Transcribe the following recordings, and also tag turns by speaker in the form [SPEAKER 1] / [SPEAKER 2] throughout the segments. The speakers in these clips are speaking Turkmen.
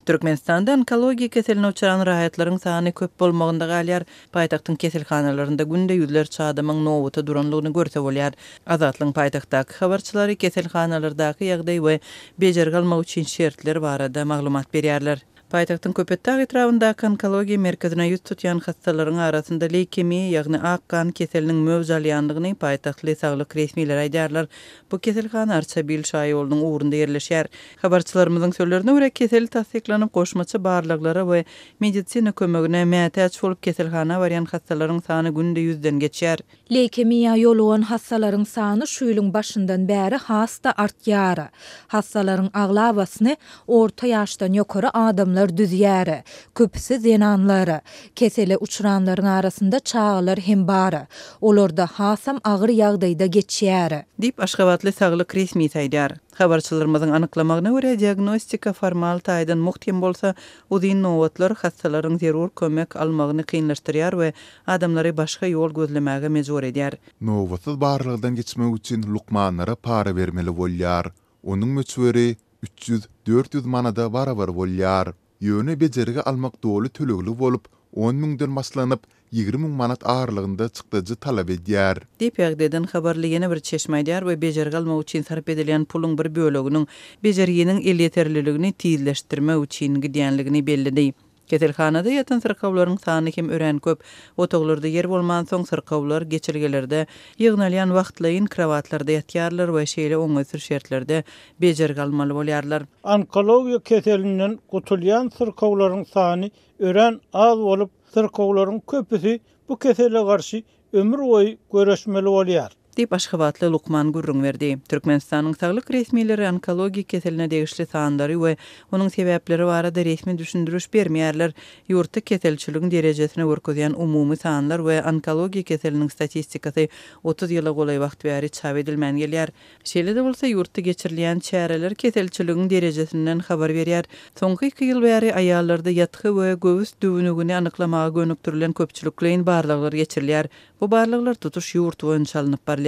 [SPEAKER 1] Türkmenistanda onkologiya keseline uçuran rahatlaryň sany köp bolmagynda galýar. Paýtagtyň keselhanalarynda günde ýüzler çadamyň nowata duranlygyny görse bolýar. Azatlyň paýtagtdaky habarçylary keselhanalardaky ýagdaý we bejergi almak üçin şertler barada maglumat berýärler. Paýtagtyň Köpetdağ etrafyndaky onkologiya merkezine ýüz tutýan hastalaryň arasynda leukemiýa ýagny ak kan keseliniň mövzalyanlygyny paýtagtly saglyk resmiýetleri aýdarlar. Bu keselhana Arçabil şaýylygynyň ugrunda ýerleşýär. Habarçylarymyzyň sözlerine görä kesel tasdiklanyp goşmaçy barlyklara we medisina kömegine mätäç bolup keselhana barýan hastalaryň sany günde 100den geçýär.
[SPEAKER 2] Leukemiýa ýolugan hastalaryň sany şu ýylyň başyndan bäri hasta artýar. Hastalaryň aglawasyny orta ýaşdan ýokary adamlar düzýär. Köpüsi zenanlary. Kesele uçuranlaryň arasynda çağlar hem bar. Olarda hasam agyr ýagdaýda geçýär.
[SPEAKER 1] Dip Aşgabatly saglyk resmiýeti aýdýar. Habarçylarymyzyň anyklamagyna görä diagnostika formal taýdan muhtem bolsa, uzyn nowatlar hastalaryň zerur kömek almagyny kynlaşdyrýar we adamlary başga ýol gözlemäge mejbur edýär.
[SPEAKER 3] Nowatsız barlygydan geçmek üçin lukmanlara para bermeli bolýar. Onuň möçberi 300-400 manada barabar bolýar. Ýöne bejerigi almak doly tölegli bolup 10 000den başlanyp 20 000 manat ağırlığında çykdyjy talap edýär.
[SPEAKER 1] Dip ýagdaýdan habarly ýene bir çeşme aýdýar we bejergi almak üçin sarp edilen puluň bir böleginiň bejerginiň el ýeterliligini tizleşdirmek üçin gidýänligini bellidi. Keselhanada ýatan sırkawlaryň sany hem ören köp. Otoglarda yer bolman soň sırkawlar geçirgelerde ýygnalýan wagtlaýyn krawatlarda ýatýarlar we şeýle oňaýsyr şertlerde bejergi almaly bolýarlar.
[SPEAKER 4] Onkologiya keselinden gutulýan sırkawlaryň sany ören az bolup, sırkawlaryň köpüsi bu kesele garşy ömür boýy göreşmeli bolýar.
[SPEAKER 1] Dip Aşgabatly Lukman gurrun berdi. Türkmenistanyň saglyk resmiýetleri onkologiya keseline degişli sandary we onuň sebäpleri barada resmi düşündürüş bermeýärler. Ýurtda keselçiligiň derejesine görkezýän umumy sanlar we onkologiya keseliniň statistikasy 30 ýyla golay wagt bäri çap edilmän gelýär. Şeýle de bolsa ýurtda geçirilen çäreler keselçiligiň deresesinden habar berýär. Soňky 2 ýyl bäri aýallarda ýatky we göwüs düwünügini anyklamaga gönüktirilen köpçülikleýin barlyklar geçirilýär. Bu barlyklar tutuş ýurt boýunça alınıp barlýar.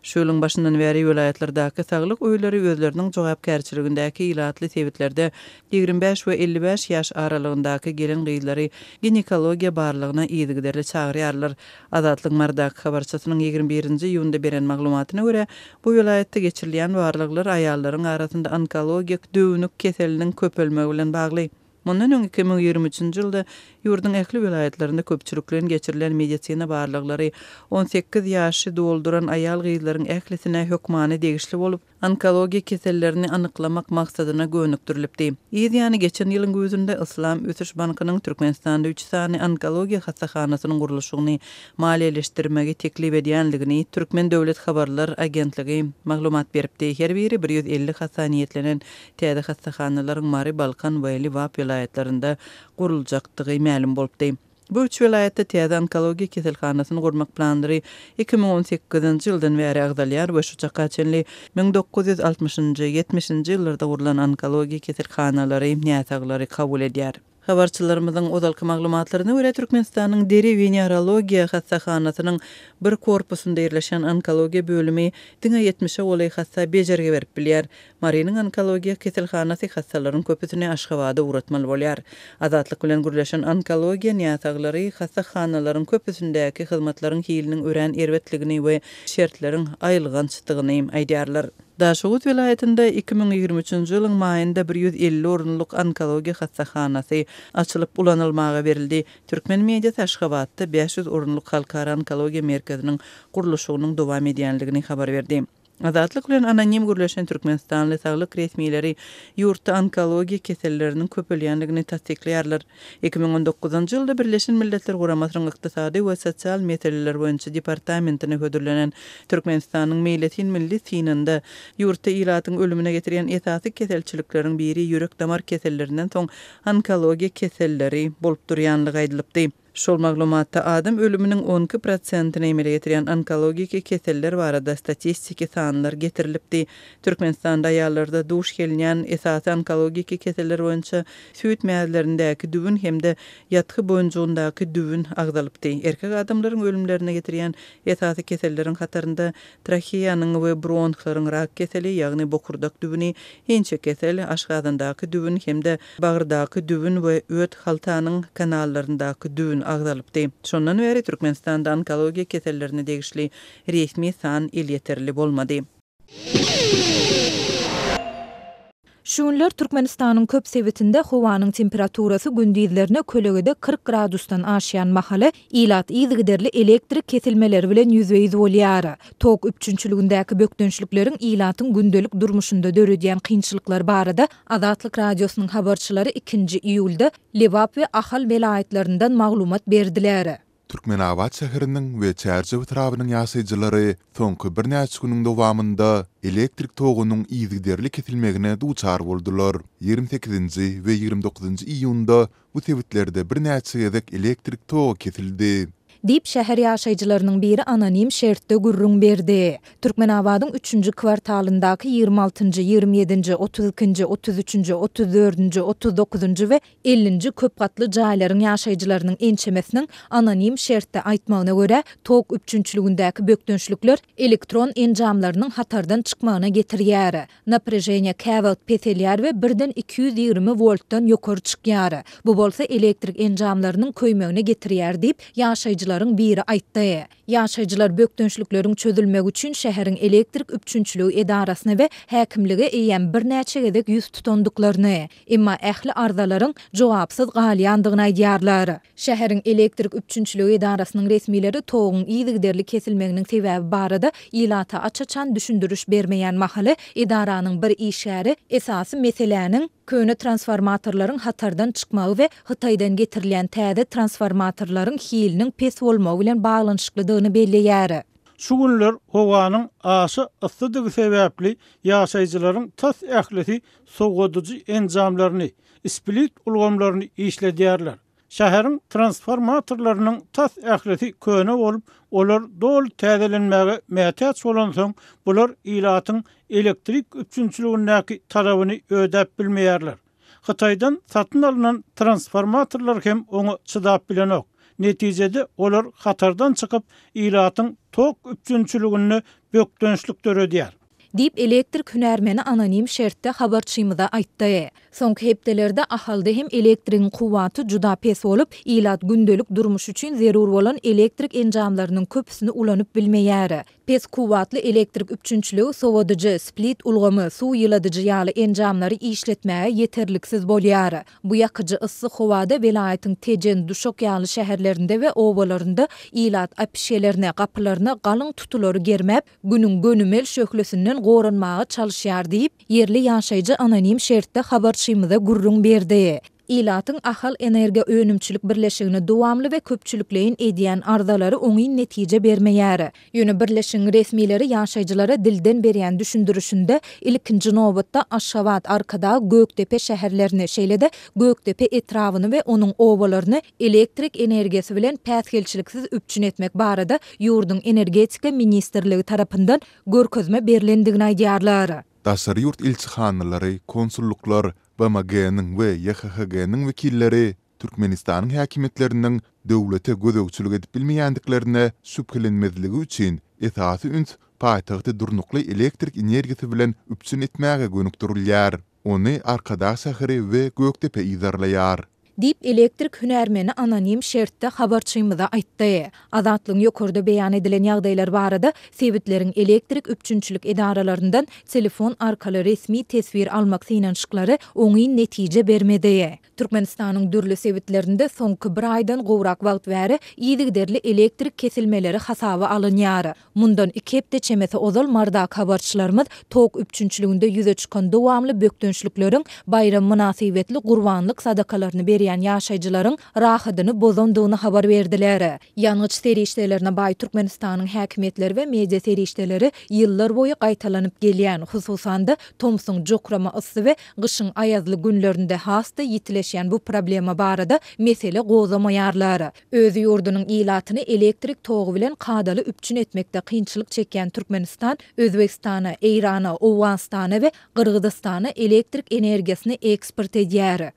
[SPEAKER 1] Şu ýylyň başyndan bäri welaýatlardaky saglyk öýleri özleriniň jogapkärçiligindäki ilatly sebetlerde 25 we 55 ýaş aralygyndaky gelin gyýlary ginekologiya barlygyna ýygyderli çagyrýarlar. Azatlyk mardaky habarçysynyň 21-nji ýylda beren maglumatyna görä, bu welaýatda geçirilýän barlyklar aýallaryň arasynda onkologik döwünük keseliniň köpelmegi bilen bagly. Mundan öňki 2023-nji ýylda ýurdun ähli welaýatlarynda köpçüliklerin geçirilen medisina barlyklary 18 ýaşy dolduran aýal gyýlaryň ählisine hökmany degişli bolup, onkologiya kesellerini anyklamak maksadyna gönükdirilipdi. Ýa-ni geçen ýylyň gözünde Islam Ösüş Bankynyň Türkmenistanda 3 sany onkologiya hasahanasynyň gurulşygyny maliýeleşdirmegi teklip edýänligini Türkmen Döwlet Habarlar Agentligi maglumat beripdi. Her biri 150 hasaniýetlenen täze hasahanalaryň Mari Balkan we Livap welaýatlarynda guruljakdygy ma'lum bolupdy. Bu üç welaýatda täze onkologiya keselhanasyny gurmak planlary 2018-nji ýyldan bäri agdalýar we şu çaka çenli 1960-njy 70-nji ýyllarda gurulan onkologiya keselhanalary nätaglary kabul edýär. Habarçylarymyzyň ozalky maglumatlaryna görä Türkmenistanyň deri we neurologiya hasahanasynyň bir korpusunda ýerleşen onkologiya bölümi 70 golay hassa bejerge berip bilýär. Mariniň onkologiya keselhanasy hassalaryň köpüsini Aşgabatda uratmaly bolýar. Azatlyk bilen gürleşen onkologiya nätaglary hasahanalaryň köpüsindäki hyzmatlaryň hiliniň ören erwetligini we şertleriň aýylgançydygyny aýdýarlar. Daşugut welaýatynda 2023-nji ýylyň maýynda 150 orunluk onkologiya hasahanasy açylyp ulanylmaga berildi. Türkmen mediýasy Aşgabatda 500 orunluk halkara onkologiya merkeziniň gurulşygynyň dowam edýänligini habar berdi. Azatlyk bilen anonim gürleşen Türkmenistanly saglyk resmiýetleri ýurtda onkologiya keselleriniň köpelýänligini tasdiklýarlar. 2019-njy ýylda Birleşen Milletler Guramasynyň ykdysady we sosial meseleler boýunça departamentine hödürlenen Türkmenistanyň Meýletin milli synynda ýurtda ilatyň ölümine getirýän esasy keselçilikleriň biri ýürek damar kesellerinden soň onkologiya keselleri bolup durýanlygy aýdylypdy. Şol maglumatda adam ölümünün 12%-ni emele getiren onkologik keseller barada statistiki sanlar getirilipdi. Türkmenistanda ayallarda duş gelýän esasy onkologik keseller boýunça süýt mäzlerindäki dübün hemde ýatky boýunçyndaky dübün agdalypdy. Erkek adamlaryň ölümlerine getirýän esasy keselleriň hatarynda tracheýanyň we bronhlaryň rak keseli, ýagny bokurdak dübüni, hinçe kesel, aşgadandaky dübün hemde bagyrdaky dübün we öt haltanyň kanallaryndaky dübün agdalypdy. Şondan beri Türkmenistanda onkologiya kesellerine degişli resmi san il yeterli bolmady.
[SPEAKER 2] Şunlar Türkmenistanyň köp sebitinde howanyň temperaturasy gündizlerine kölegede 40 gradusdan aşýan mahaly ilat ýygyderli elektrik kesilmeleri bilen ýüzbeýiz bolýar. Tok üpçünçülügindäki bökdönçlükleriň ilatyň gündelik durmuşynda döredýän kynçylyklar barada Azatlyk radiosynyň habarçylary 2 iýulda Lewap we Ahal welaýatlerinden maglumat berdiler.
[SPEAKER 3] Türkmenabad şäheriniň we çärçe etrabynyň ýaşaýjylary soňky bir näçe güniň dowamında elektrik togunyň ýygyderli kesilmegine duçar boldular. 28-nji we 29-njy iýunda bu sebitlerde bir näçe gezek elektrik togu kesildi.
[SPEAKER 2] Dip şäher ýaşaýjylarynyň biri anonim şertde gurrun berdi. Türkmenabadyň 3-nji kwartalyndaky 26-njy, 27-nji, 32-nji, 33-nji, 34-nji, 39-njy we 50-nji köp gatly jaýlaryň ýaşaýjylarynyň ençemesiniň anonim şertde aýtmagyna görä, tok üpçünçülügindäki bökdönçlükler elektron enjamlarynyň hatardan çykmagyna getirýär. Naprejeniýa käbel peselýär we 1-den 220 voltdan ýokary çykýar. Bu bolsa elektrik enjamlarynyň köýmegine getirýär diýip ýaşaýjylar biri aýtdy. Ýaşaýjylar bökdönçlükleriň çözülmegi üçin şäheriň elektrik üpçünçüligi edarasyna we häkimlige eýen bir näçe gezek ýüz tutandyklaryny, emma ähli arzalaryň jogapsyz galýandygyny aýdýarlar. Şäheriň elektrik üpçünçüligi edarasynyň resmileri togyň ýygyderli kesilmeginiň sebäbi barada ilata açaçan düşündürüş bermeýän mahaly edaranyň bir işgäri esasy meseleniň köne transformatorlaryň hatardan çykmagy we Hytaýdan getirilýän täze transformatorlaryň hiliniň pes bolmagy bilen baglanyşyklydygyny belleýär.
[SPEAKER 4] Şu günler howanyň aşy yssydygy sebäpli ýaşaýjylaryň tas ählisi soňgodyjy enjamlaryny, split ulgamlaryny işledýärler. Şäheriň transformatorlarynyň tas ählisi köne bolup, olar dol täzelenmäge mätäç bolan soň bular ilatyň elektrik üpçünçülügindäki tarabyny ödäp bilmeýärler. Hytaýdan satyn alynan transformatorlar hem oňa çydap bilenok. Netijede olar hatardan çykyp ilatyň tok üpçünçülügini bökdönçlük döredýär.
[SPEAKER 2] Dip elektrik hünärmeni anonim şertde habarçymyza aýtdy. Soňky hepdelerde ahalda hem elektriň kuwaty juda pes bolup, ilat gündelik durmuş üçin zerur bolan elektrik enjamlarynyň köpüsini ulanyp bilmeýär. Pes kuwatly elektrik üpçünçlügi sowadyjy, split ulgamy, suw ýyladyjy ýaly enjamlary işletmäge ýeterliksiz bolýar. Bu ýakyjy ıssy howada welaýatyň Tejen, Duşok ýaly şäherlerinde we obalarynda ilat apişelerine, gapylaryna galyň tutulary germep, günüň gönümel şöhlesinden goranmagy çalyşýar diýip yerli ýaşaýjy anonim şertde habarçymyza gurrun berdi. Ilatyň ahal energiýa önümçilik birleşigini dowamly we köpçülikleýin edýän arzalary oňy netije bermeýär. Ýöne birleşigiň resmileri ýaşaýjylara dilden berýän düşündürüşinde ilkinji nobatda Aşgabat arkada Göktepe şäherlerini, şeýle-de Göktepe etrawyny we onuň obalaryny elektrik energiýasy bilen päsgelçiliksiz üpçün etmek barada ýurduň energetika ministrligi tarapyndan görkezme berilendigini aýdýarlar.
[SPEAKER 3] Daşary ýurt ilçihanlary, konsulluklar, BMG-niň we YHHG-niň wekilleri Türkmenistanyň häkimetlerining döwlete gözegçilik edip bilmeýändiklerine şüphelenmezligi üçin esasy üns paýtagty durnukly elektrik energiýasy bilen üpçün etmäge gönükdirilýär. Ony arkada şäheri we Göktepe ýazarlaýar.
[SPEAKER 2] Dip elektrik hünärmeni anonim şertde habarçymyza aýtdy. Azatlyň ýokurda beýan edilen ýagdaýlar barada sebitleriň elektrik üpçünçilik edaralaryndan telefon arkaly resmi tesbir almak synanşyklary oňy netije bermedi. Türkmenistanyň dürli sebitlerinde soňky bir aýdan gowrak wagt bäri ýygyderli elektrik kesilmeleri hasaba alynýar. Mundan 2 hepde çemesi ozal mardak habarçylarymyz tok üpçünçiliginde ýüze çykan dowamly bökdönçlükleriň bayram münasibetli gurbanlyk sadakalaryny berýän ýaşaýjylaryň rahatyny bozandygyny habar berdiler. Ýanyç serişdelerine baý Türkmenistanyň häkimetleri we media serişdeleri ýyllar boyu gaýtalanyp gelýän, hususan da Tomsun jokrama ysy we gyşyň aýazly günlerinde hasta ýitileşýän bu problema barada mesele gozamaýarlar. Öz ýurdunyň ilatyny elektrik togy bilen kadaly üpçün etmekde kynçylyk çekýän Türkmenistan, Özbekistana, Eýrana, Owganistana we Gyrgyzstana elektrik energiýasini eksport edýär.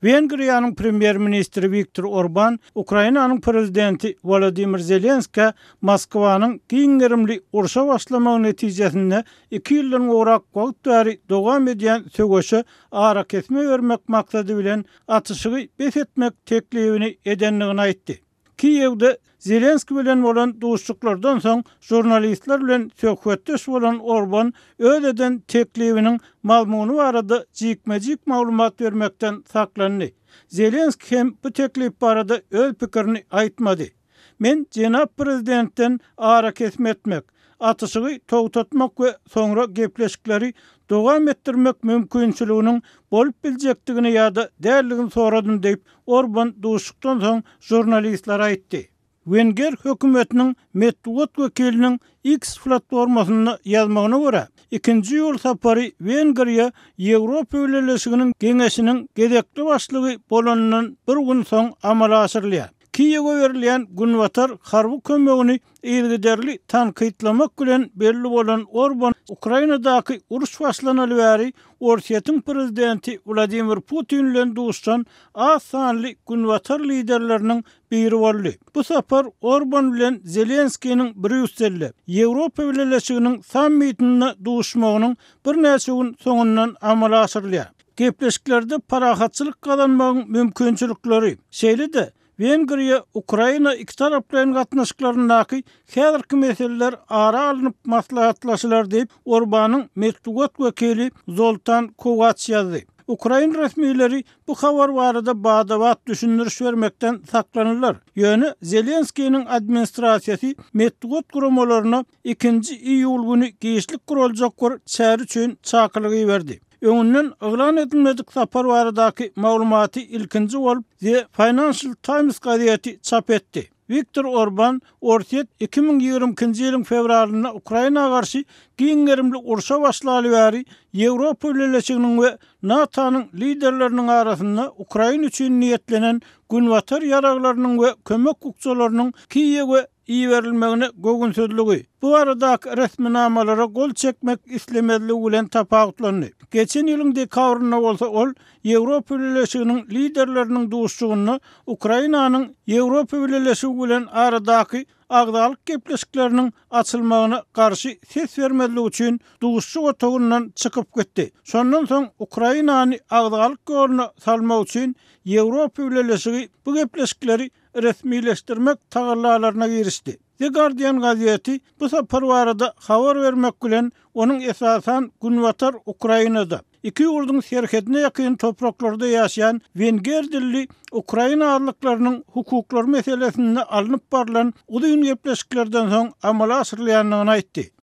[SPEAKER 4] Vengriýanyň premier ministri Viktor Orban, Ukrainanyň prezidenti Volodymyr Zelenski Moskwanyň giňerimli urşa başlamagy netijesinde 2 ýyldan gowrak wagt bäri dowam edýän sögüşe ara kesme bermek maksady bilen atışygy besetmek teklifini edenligini aýtdy. Kiýewde Zelenski bilen bolan duşçuklardan soň jurnalistler bilen söhbetdeş bolan Orban öýleden teklifiniň mazmuny barada jikmejik maglumat bermekden saklandy. Zelenski hem bu teklif barada öz pikirini aýtmady. Men jenap prezidentden ara kesme etmek, atışygy togtatmak we soňra gepleşikleri dowam etdirmek mümkinçiliginiň bolup biljekdigini ýa-da däldigini soradym diýip Orban duşukdan soň jurnalistlara aýtdy. Wenger hökümetiniň Medwed wekiliniň X platformasyna ýazmagyna görä, 2-nji ýol sapary Wengriýa Ýewropa Birleşiginiň geňeşiniň gedekli başlygy bolanyndan bir gün soň amala aşyrylýar. Kiýewge berilýän günwatar harby kömegini ýylgyderli tankytlamak bilen belli bolan Orban, Ukrainadaky uruş başlanaly bäri Orsiýetiň prezidenti Vladimir Putin bilen duşan az sanly günwatar liderleriniň biri boldy. Bu sapar Orban bilen Zelenskiň Brüsselde Ýewropa Birleşiginiň sammitine duşmagynyň bir näçe gün soňundan amala aşyrylýar. Gepleşiklerde parahatçylyk kazanmagyň mümkinçilikleri şeýle-de Wengriýa, Ukraina iki taraplaryň gatnaşyklarynaky häzirki meseleler ara alınıp maslahatlaşylar diýip Orbanyň Medwed wekili Zoltan Kovacs ýazdy. Ukraina resmiýetleri bu habar barada badawat düşündiriş bermekden saklanırlar. Ýöne Zelenskiň administrasiýasy Medwed guramalaryna 2-nji iýul güni giýişlik gurulacak bir çäri üçin çakylygy berdi. Öňünden ıglan edilmedik sapar baradaky maglumaty ilkinji bolup The Financial Times gazetesi çap etdi. Viktor Orban, Orsiýet 2022-nji ýylyň fevralyna Ukrainaga garşy giňerimli urşa başlaly bäri Ýewropa Birleşiginiň we NATO'nyň liderleriniň arasynda Ukraina üçin niýetlenen günwatar ýaraglarynyň we kömek ukçalarynyň Kiýewge iýerilmegine gögün sözlügi. Bu aradaky resminamalara gol çekmek islemezligi bilen tapawutlandy. Geçen ýylyň dekabrynda bolsa ol Ýewropa Birleşiginiň liderleriniň duşçugyny Ukrainanyň Ýewropa Birleşigi bilen aradaky agdalyk gepleşikleriniň açylmagyna garşy ses bermezligi üçin duşçu otagynyň çykyp gitdi. Şondan soň Ukrainany agdalyk ýoluna salmak üçin Ýewropa Birleşigi bu gepleşikleri resmileşdirmek tagallalaryna girişdi. The Guardian gazetesi bu sapar barada habar vermek bilen onun esasan günwatar Ukrainada. İki ýurdun serhedine ýakyn topraklarda ýaşaýan Wenger dilli Ukraina arlyklarynyň hukuklary meselesinde alınıp barılan udyň gepleşiklerden soň amala aşyrylýanyny aýtdy.